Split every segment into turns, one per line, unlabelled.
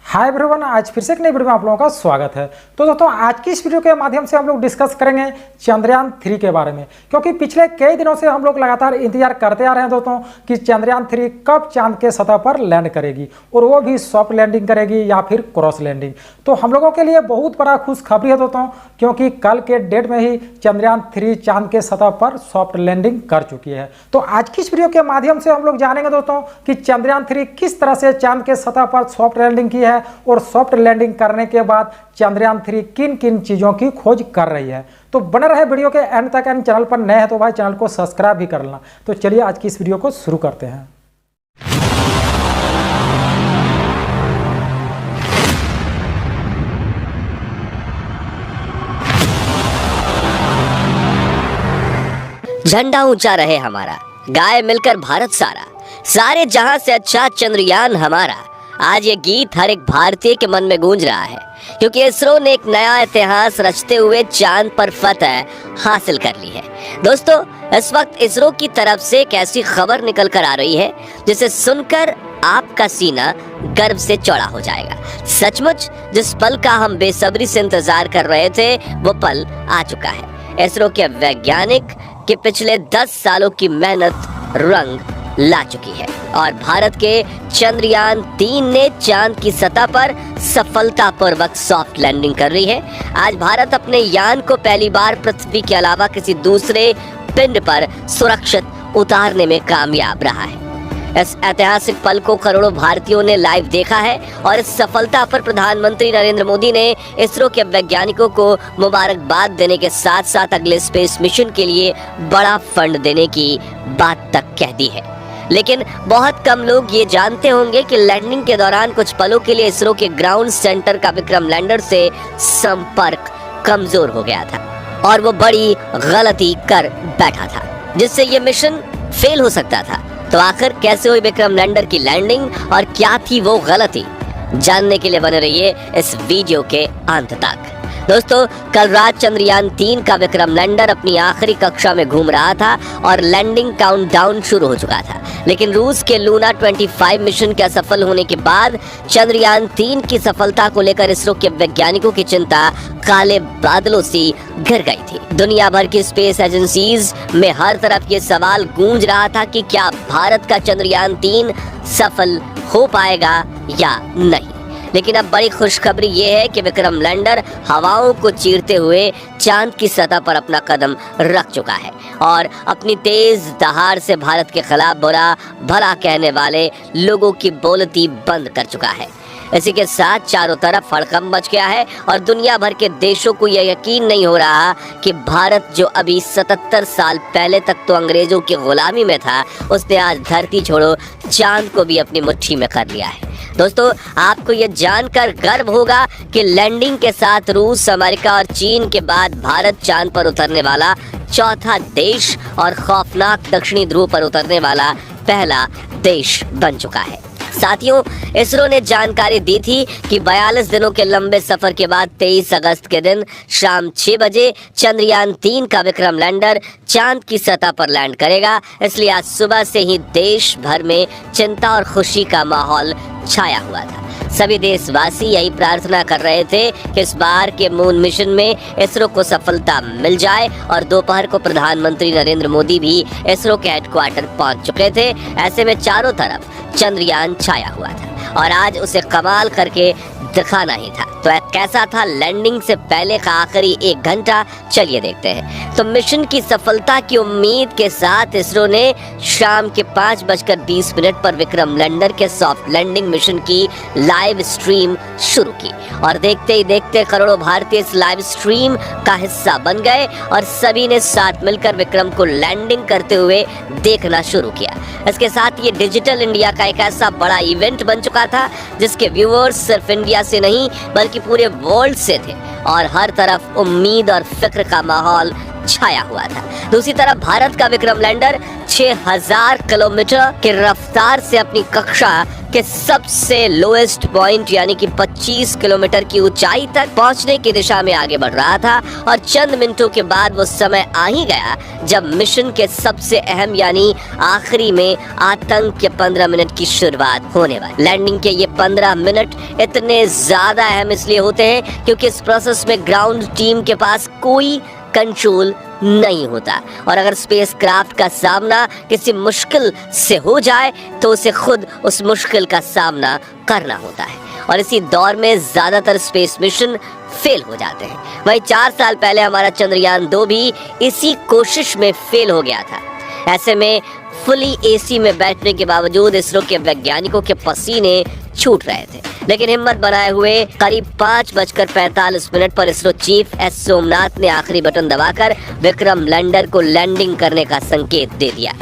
Hi everyone, आज फिर से एक नई वीडियो में आप लोगों का स्वागत है। तो दोस्तों, आज की इस वीडियो के माध्यम से हम लोग डिस्कस करेंगे चंद्रयान 3 के बारे में, क्योंकि पिछले कई दिनों से हम लोग लगातार इंतजार करते आ रहे हैं दोस्तों कि चंद्रयान 3 कब चांद के सतह पर लैंड करेगी, और वो भी सॉफ्ट लैंडिंग करेगी या फिर क्रॉस लैंडिंग। तो हम लोगों के लिए बहुत बड़ा खुशखबरी है दोस्तों, क्योंकि कल के डेट में ही चंद्रयान 3 चांद के सतह पर सॉफ्ट लैंडिंग कर चुकी है। तो आज की इस वीडियो के माध्यम से हम लोग जानेंगे दोस्तों कि चंद्रयान 3 किस तरह से चांद के सतह पर सॉफ्ट लैंडिंग की है, और सॉफ्ट लैंडिंग करने के बाद चंद्रयान 3 किन किन चीजों की खोज कर रही है। तो बने रहे वीडियो के एंड तक। एंड चैनल पर नए हैं तो भाई चैनल को सब्सक्राइब भी कर लेना। तो चलिए आज की इस वीडियो को शुरू करते हैं।
झंडा ऊंचा रहे हमारा, गाए मिलकर भारत सारा, सारे जहां से अच्छा चंद्रयान हमारा। आज ये गीत हर एक भारतीय के मन में गूंज रहा है, क्योंकि इसरो ने एक नया इतिहास रचते हुए चांद पर फतह हासिल कर ली है। दोस्तों, इस वक्त इसरो की तरफ से एक ऐसी खबर निकल कर आ रही है जिसे सुनकर आपका सीना गर्व से चौड़ा हो जाएगा। सचमुच जिस पल का हम बेसब्री से इंतजार कर रहे थे, वो पल आ चुका है। इसरो के वैज्ञानिक के पिछले 10 सालों की मेहनत रंग ला चुकी है, और भारत के चंद्रयान 3 ने चांद की सतह पर सफलतापूर्वक सॉफ्ट लैंडिंग कर रही है। आज भारत अपने यान को पहली बार पृथ्वी के अलावा किसी दूसरे पिंड पर सुरक्षित उतारने में कामयाब रहा है। इस ऐतिहासिक पल को करोड़ों भारतीयों ने लाइव देखा है, और इस सफलता पर प्रधानमंत्री नरेंद्र मोदी ने इसरो के वैज्ञानिकों को मुबारकबाद देने के साथ साथ अगले स्पेस मिशन के लिए बड़ा फंड देने की बात तक कह दी है। लेकिन बहुत कम लोग ये जानते होंगे कि लैंडिंग के दौरान कुछ पलों के लिए इसरो के ग्राउंड सेंटर का विक्रम लैंडर से संपर्क कमजोर हो गया था, और वो बड़ी गलती कर बैठा था, जिससे ये मिशन फेल हो सकता था। तो आखिर कैसे हुई विक्रम लैंडर की लैंडिंग, और क्या थी वो गलती, जानने के लिए बने रहिए इस वीडियो के अंत तक। दोस्तों, कल रात चंद्रयान 3 का विक्रम लैंडर अपनी आखिरी कक्षा में घूम रहा था और लैंडिंग काउंटडाउन शुरू हो चुका था। लेकिन रूस के लूना 25 मिशन के असफल होने के बाद चंद्रयान 3 की सफलता को लेकर इसरो के वैज्ञानिकों की चिंता काले बादलों सी घिर गई थी। दुनिया भर की स्पेस एजेंसीज में हर तरफ ये सवाल गूंज रहा था कि क्या भारत का चंद्रयान 3 सफल हो पाएगा या नहीं। लेकिन अब बड़ी खुशखबरी ये है कि विक्रम लैंडर हवाओं को चीरते हुए चांद की सतह पर अपना कदम रख चुका है, और अपनी तेज दहाड़ से भारत के खिलाफ बुरा भला कहने वाले लोगों की बोलती बंद कर चुका है। इसी के साथ चारों तरफ हड़कंप मच गया है, और दुनिया भर के देशों को यह यकीन नहीं हो रहा कि भारत, जो अभी 77 साल पहले तक तो अंग्रेजों की गुलामी में था, उसने आज धरती छोड़ो चांद को भी अपनी मुट्ठी में कर लिया है। दोस्तों, आपको यह जानकर गर्व होगा कि लैंडिंग के साथ रूस, अमेरिका और चीन के बाद भारत चांद पर उतरने वाला चौथा देश और खौफनाक दक्षिणी ध्रुव पर उतरने वाला पहला देश बन चुका है। साथियों, इसरो ने जानकारी दी थी कि 42 दिनों के लंबे सफर के बाद 23 अगस्त के दिन शाम 6 बजे चंद्रयान 3 का विक्रम लैंडर चांद की सतह पर लैंड करेगा। इसलिए आज सुबह से ही देश भर में चिंता और खुशी का माहौल छाया हुआ था। सभी देशवासी यही प्रार्थना कर रहे थे कि इस बार के मून मिशन में इसरो को सफलता मिल जाए, और दोपहर को प्रधानमंत्री नरेंद्र मोदी भी इसरो के हेडक्वार्टर पहुंच चुके थे। ऐसे में चारों तरफ चंद्रयान छाया हुआ था, और आज उसे कमाल करके दिखाना ही था। तो कैसा था लैंडिंग से पहले का आखिरी 1 घंटा, चलिए देखते हैं। तो मिशन की सफलता की उम्मीद के साथ इसरो ने शाम के 5:20 पर विक्रम लैंडर के सॉफ्ट लैंडिंग मिशन की लाइव स्ट्रीम शुरू की, और देखते ही देखते करोड़ों भारतीय इस लाइव स्ट्रीम का हिस्सा बन गए, और सभी ने साथ मिलकर विक्रम को लैंडिंग करते हुए देखना शुरू किया। इसके साथ ये डिजिटल इंडिया का एक ऐसा बड़ा इवेंट बन चुका था जिसके व्यूअर्स सिर्फ इंडिया से नहीं बल्कि पूरे वर्ल्ड से थे, और हर तरफ उम्मीद और फिक्र का माहौल छाया हुआ था। दूसरी तरफ भारत का विक्रम लैंडर 6000 किलोमीटर की रफ्तार से अपनी कक्षा के सबसे लोएस्ट पॉइंट यानी कि 25 किलोमीटर की ऊंचाई तक पहुंचने की दिशा में आगे बढ़ रहा था और चंद मिनटों के बाद वो समय आ ही गया जब मिशन के सबसे अहम यानी आखिरी में आतंक के 15 मिनट की शुरुआत होने वाली। लैंडिंग के ये 15 मिनट इतने ज्यादा अहम इसलिए होते हैं क्योंकि इस प्रोसेस में ग्राउंड टीम के पास कोई कंट्रोल नहीं होता और अगर स्पेसक्राफ्ट का सामना किसी मुश्किल से हो जाए तो उसे खुद उस मुश्किल का सामना करना होता है और इसी दौर में ज्यादातर स्पेस मिशन फेल हो जाते हैं। वही 4 साल पहले हमारा चंद्रयान 2 भी इसी कोशिश में फेल हो गया था। ऐसे में फुली एसी में बैठने के बावजूद इसरो के वैज्ञानिकों के पसीने छूट रहे थे, लेकिन हिम्मत बनाए हुए करीब 5:45 पर इसरो चीफ एस सोमनाथ ने आखिरी बटन दबाकर विक्रम लैंडर को लैंडिंग करने का संकेत दे दिया।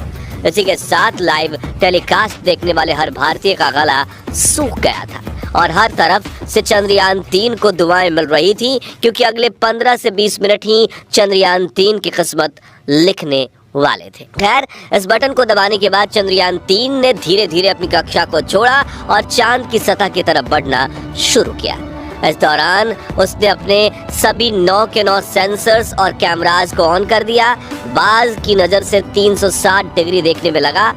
इसी के साथ लाइव टेलीकास्ट देखने वाले हर भारतीय का गला सूख गया था और हर तरफ से चंद्रयान 3 को दुआएं मिल रही थी क्योंकि अगले 15 से 20 मिनट ही चंद्रयान 3 की किस्मत लिखने वाले थे। खैर, इस बटन को दबाने के बाद चंद्रयान 3 ने धीरे धीरे अपनी कक्षा को छोड़ा और चांद की सतह की तरफ बढ़ना शुरू किया। इस दौरान उसने अपने सभी 9 के 9 सेंसर्स और कैमरास को ऑन कर दिया। बाज की नजर से 360 डिग्री देखने में लगा।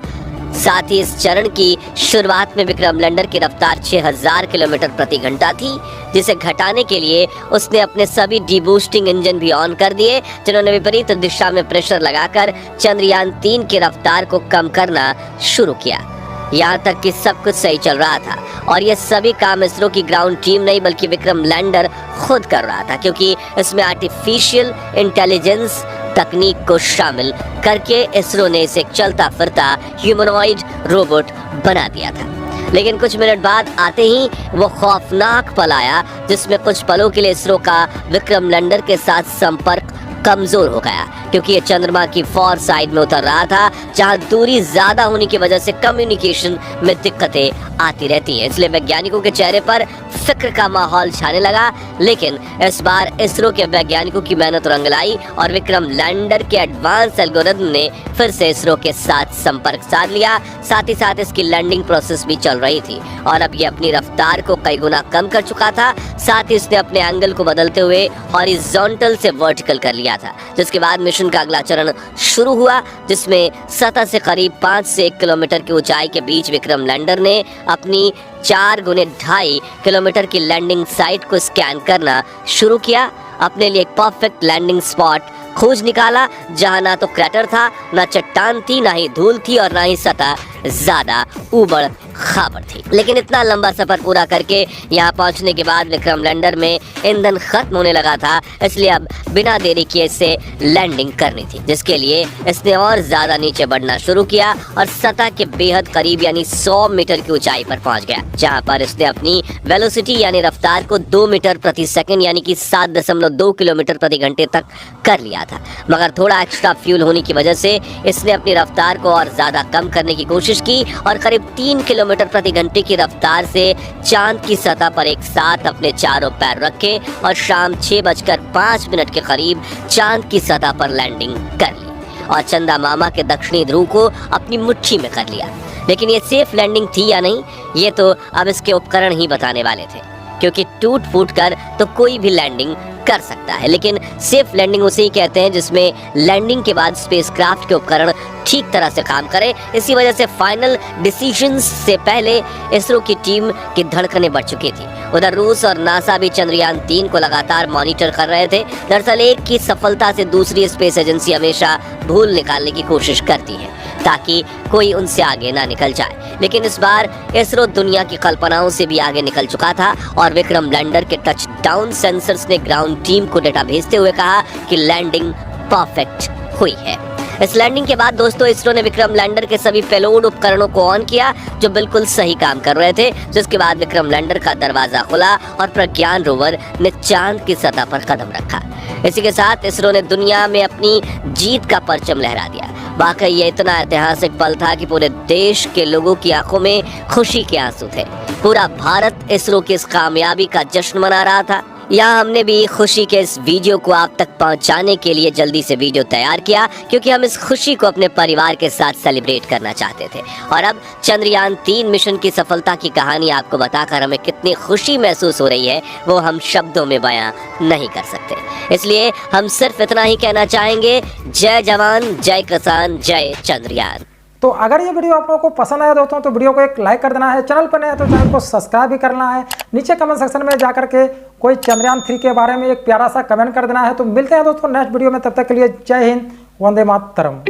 साथ ही इस चरण की शुरुआत में विक्रम लैंडर की रफ्तार 6000 किलोमीटर प्रति घंटा थी, जिसे घटाने के लिए उसने अपने सभी डीबूस्टिंग इंजन भी ऑन कर दिए, जिन्होंने विपरीत दिशा में प्रेशर लगाकर चंद्रयान 3 की रफ्तार को कम करना शुरू किया। यहाँ तक कि सब कुछ सही चल रहा था और ये सभी काम इसरो की ग्राउंड टीम नहीं बल्कि विक्रम लैंडर खुद कर रहा था, क्योंकि इसमें आर्टिफिशियल इंटेलिजेंस तकनीक को शामिल करके इसरो ने इसे चलता फिरता ह्यूमनॉइड रोबोट बना दिया था। लेकिन कुछ मिनट बाद आते ही वो खौफनाक पल आया जिसमें कुछ पलों के लिए इसरो का विक्रम लैंडर के साथ संपर्क कमजोर हो गया, क्योंकि ये चंद्रमा की फॉर साइड में उतर रहा था जहां दूरी ज्यादा होने की वजह से कम्युनिकेशन में दिक्कतें आती रहती हैं। इसलिए वैज्ञानिकों के चेहरे पर फिक्र का माहौल छाने लगा। लेकिन इस बार इसरो के वैज्ञानिकों की मेहनत रंग लाई और विक्रम लैंडर के एडवांस एल्गोरिथम ने फिर से इसरो के साथ संपर्क साध लिया। साथ ही साथ इसकी लैंडिंग प्रोसेस भी चल रही थी और अब ये अपनी रफ्तार को कई गुना कम कर चुका था। साथ ही इसने अपने एंगल को बदलते हुए हॉरिजॉन्टल से वर्टिकल कर लिया था, जिसके बाद मिशन का अगला चरण शुरू हुआ, जिसमें सतह से करीब 5 से 1 किलोमीटर की ऊंचाई के बीच विक्रम लैंडर ने अपनी 4 गुने 2.5 किलोमीटर की लैंडिंग साइट को स्कैन करना शुरू किया। अपने लिए एक परफेक्ट लैंडिंग स्पॉट खोज निकाला जहां ना तो क्रैटर था, ना चट्टान थी, ना ही धूल थी और ना ही सतह ज्यादा उबड़ खाबड़ थी। लेकिन इतना लंबा सफर पूरा करके यहाँ पहुंचने के बाद विक्रम लैंडर में ईंधन खत्म होने लगा था, इसलिए अब बिना देरी किए इसे लैंडिंग करनी थी, जिसके लिए इसने और ज्यादा नीचे बढ़ना शुरू किया और सतह के बेहद करीब यानी 100 मीटर की ऊंचाई पर पहुंच गया, जहां पर इसने अपनी वेलोसिटी यानी रफ्तार को 2 मीटर प्रति सेकंड यानी कि 7.2 किलोमीटर प्रति घंटे तक कर लिया था। मगर थोड़ा एक्स्ट्रा फ्यूल होने की वजह से इसने अपनी रफ्तार को और ज्यादा कम करने की कोशिश की और करीब 3 किलोमीटर प्रति घंटे की रफ्तार से चांद की सतह पर एक साथ अपने चारों पैर रखे और शाम 6:05 के करीब चांद की सतह पर लैंडिंग कर ली और चंदा मामा के दक्षिणी ध्रुव को अपनी मुट्ठी में कर लिया। लेकिन ये सेफ लैंडिंग थी या नहीं, ये तो अब इसके उपकरण ही बताने वाले थे, क्योंकि टूट फूट कर तो कोई भी लैंडिंग कर सकता है, लेकिन सेफ लैंडिंग उसे ही कहते हैं जिसमें लैंडिंग के बाद स्पेसक्राफ्ट के उपकरण ठीक तरह से काम करें। इसी वजह से फाइनल डिसीजंस से पहले इसरो की टीम की धड़कनें बढ़ चुकी थी। उधर रूस और नासा भी चंद्रयान 3 को लगातार मॉनिटर कर रहे थे। दरअसल एक की सफलता से दूसरी स्पेस एजेंसी हमेशा भूल निकालने की कोशिश करती है ताकि कोई उनसे आगे ना निकल जाए, लेकिन इस बार इसरो दुनिया की कल्पनाओं से भी आगे निकल चुका था और विक्रम लैंडर के टच डाउन सेंसर्स ने ग्राउंड टीम को डेटा भेजते हुए कहा कि लैंडिंग परफेक्ट हुई है। इस लैंडिंग के बाद दोस्तों इसरो ने विक्रम लैंडर के सभी पेलोड उपकरणों को ऑन किया जो बिल्कुल सही काम कर रहे थे, जिसके बाद विक्रम लैंडर का दरवाजा खुला और प्रज्ञान रोवर ने चांद की सतह पर कदम रखा। इसी के साथ इसरो ने दुनिया में अपनी जीत का परचम लहरा दिया। वाकई ये इतना ऐतिहासिक पल था कि पूरे देश के लोगों की आंखों में खुशी के आंसू थे। पूरा भारत इसरो की इस कामयाबी का जश्न मना रहा था। यहाँ हमने भी खुशी के इस वीडियो को आप तक पहुँचाने के लिए जल्दी से वीडियो तैयार किया, क्योंकि हम इस खुशी को अपने परिवार के साथ सेलिब्रेट करना चाहते थे। और अब चंद्रयान 3 मिशन की सफलता की कहानी आपको बताकर हमें कितनी खुशी महसूस हो रही है वो हम शब्दों में बयां नहीं कर सकते। इसलिए हम सिर्फ इतना ही कहना चाहेंगे, जय जवान, जय किसान, जय चंद्रयान।
तो अगर ये वीडियो आप लोगों को पसंद आया दोस्तों तो वीडियो को एक लाइक कर देना है, चैनल पर नए हैं तो चैनल को सब्सक्राइब भी करना है, नीचे कमेंट सेक्शन में जाकर के कोई चंद्रयान 3 के बारे में एक प्यारा सा कमेंट कर देना है। तो मिलते हैं दोस्तों नेक्स्ट वीडियो में, तब तक के लिए जय हिंद, वंदे मातरम।